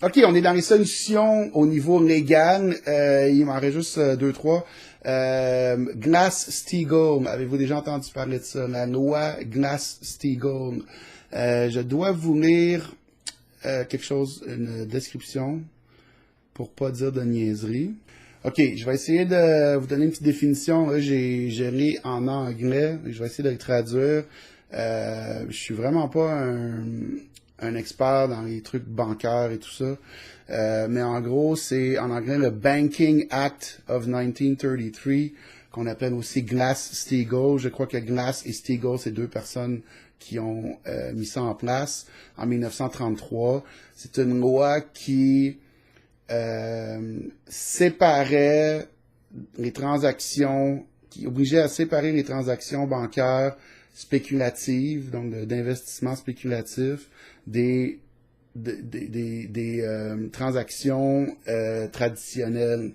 OK, on est dans les solutions au niveau légal. Il m'en reste juste deux, trois. Glass-Steagall, avez-vous déjà entendu parler de ça? La loi Glass-Steagall. Je dois vous lire quelque chose, une description, pour pas dire de niaiserie. OK, je vais essayer de vous donner une petite définition. Là, je lis en anglais. Je vais essayer de le traduire. Je suis vraiment pas un expert dans les trucs bancaires et tout ça. Mais en gros, c'est en anglais le Banking Act of 1933, qu'on appelle aussi Glass-Steagall. Je crois que Glass et Steagall, c'est deux personnes qui ont mis ça en place en 1933. C'est une loi qui séparait les transactions, qui obligeait à séparer les transactions bancaires spéculatives, donc d'investissement spéculatif, des transactions traditionnelles.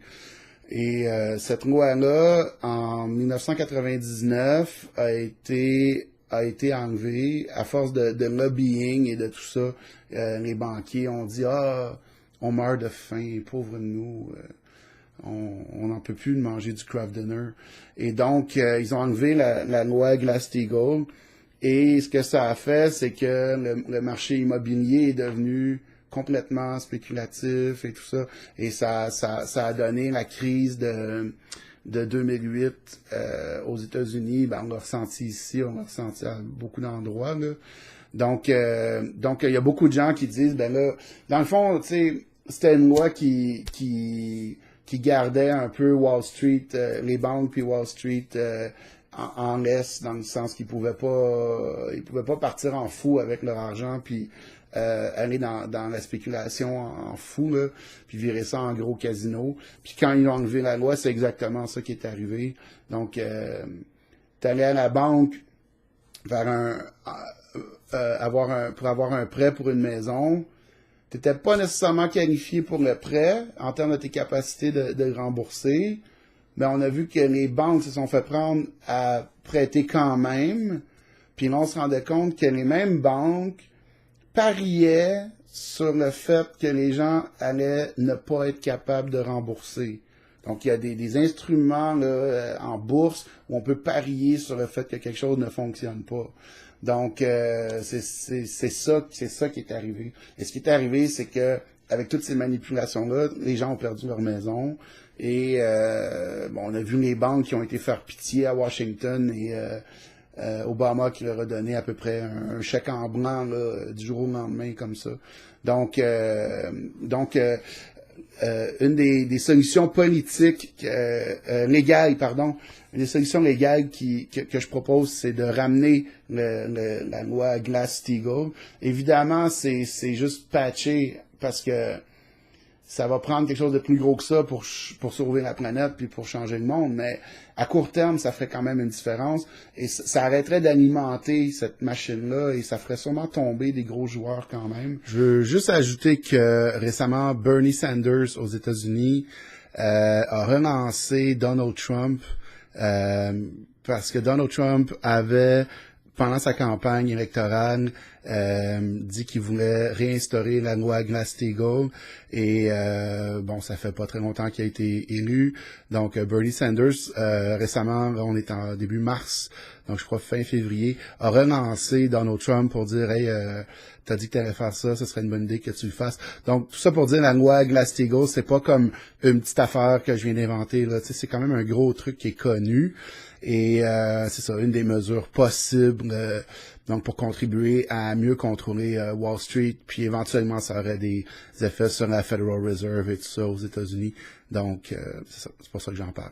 Et cette loi-là, en 1999, a été enlevée à force de lobbying et de tout ça. Les banquiers ont dit on meurt de faim, pauvre nous. On n'en peut plus de manger du craft dinner. Et donc, ils ont enlevé la loi Glass-Steagall. Et ce que ça a fait, c'est que le marché immobilier est devenu complètement spéculatif et tout ça. Et ça a donné la crise de 2008 aux États-Unis. Ben, on l'a ressenti ici, on l'a ressenti à beaucoup d'endroits, là. Donc, il y a beaucoup de gens qui disent, ben là, dans le fond, tu sais, c'était une loi qui gardait un peu Wall Street, les banques puis Wall Street en laisse, dans le sens qu'ils pouvaient pas partir en fou avec leur argent puis aller dans la spéculation en fou, là, puis virer ça en gros casino. Puis quand ils ont enlevé la loi, c'est exactement ça qui est arrivé. Donc, t'allais à la banque vers pour avoir un prêt pour une maison. T'étais pas nécessairement qualifié pour le prêt en termes de tes capacités de le rembourser, mais on a vu que les banques se sont fait prendre à prêter quand même, puis là on se rendait compte que les mêmes banques pariaient sur le fait que les gens allaient ne pas être capables de rembourser. Donc il y a des instruments là, en bourse où on peut parier sur le fait que quelque chose ne fonctionne pas. Donc, c'est ça qui est arrivé. Et ce qui est arrivé, c'est que avec toutes ces manipulations-là, les gens ont perdu leur maison. Et on a vu les banques qui ont été faire pitié à Washington et Obama qui leur a donné à peu près un chèque en blanc là, du jour au lendemain comme ça. Donc, une des solutions politiques légales, pardon, une des solutions légales que je propose, c'est de ramener la loi Glass-Steagall. Évidemment, c'est juste patché parce que ça va prendre quelque chose de plus gros que ça pour sauver la planète puis pour changer le monde, mais à court terme, ça ferait quand même une différence et ça arrêterait d'alimenter cette machine-là et ça ferait sûrement tomber des gros joueurs quand même. Je veux juste ajouter que récemment, Bernie Sanders aux États-Unis a relancé Donald Trump parce que Donald Trump avait pendant sa campagne électorale, dit qu'il voulait réinstaurer la loi Glass-Steagall et ça fait pas très longtemps qu'il a été élu. Donc Bernie Sanders récemment, on est en début mars, donc je crois fin février, a relancé Donald Trump pour dire hey, t'as dit que t'allais faire ça, ce serait une bonne idée que tu le fasses. Donc tout ça pour dire la loi Glass-Steagall, c'est pas comme une petite affaire que je viens d'inventer là, tu sais, c'est quand même un gros truc qui est connu. Et c'est ça, une des mesures possibles donc pour contribuer à mieux contrôler Wall Street, puis éventuellement ça aurait des effets sur la Federal Reserve et tout ça aux États-Unis. Donc c'est ça, c'est pour ça que j'en parle.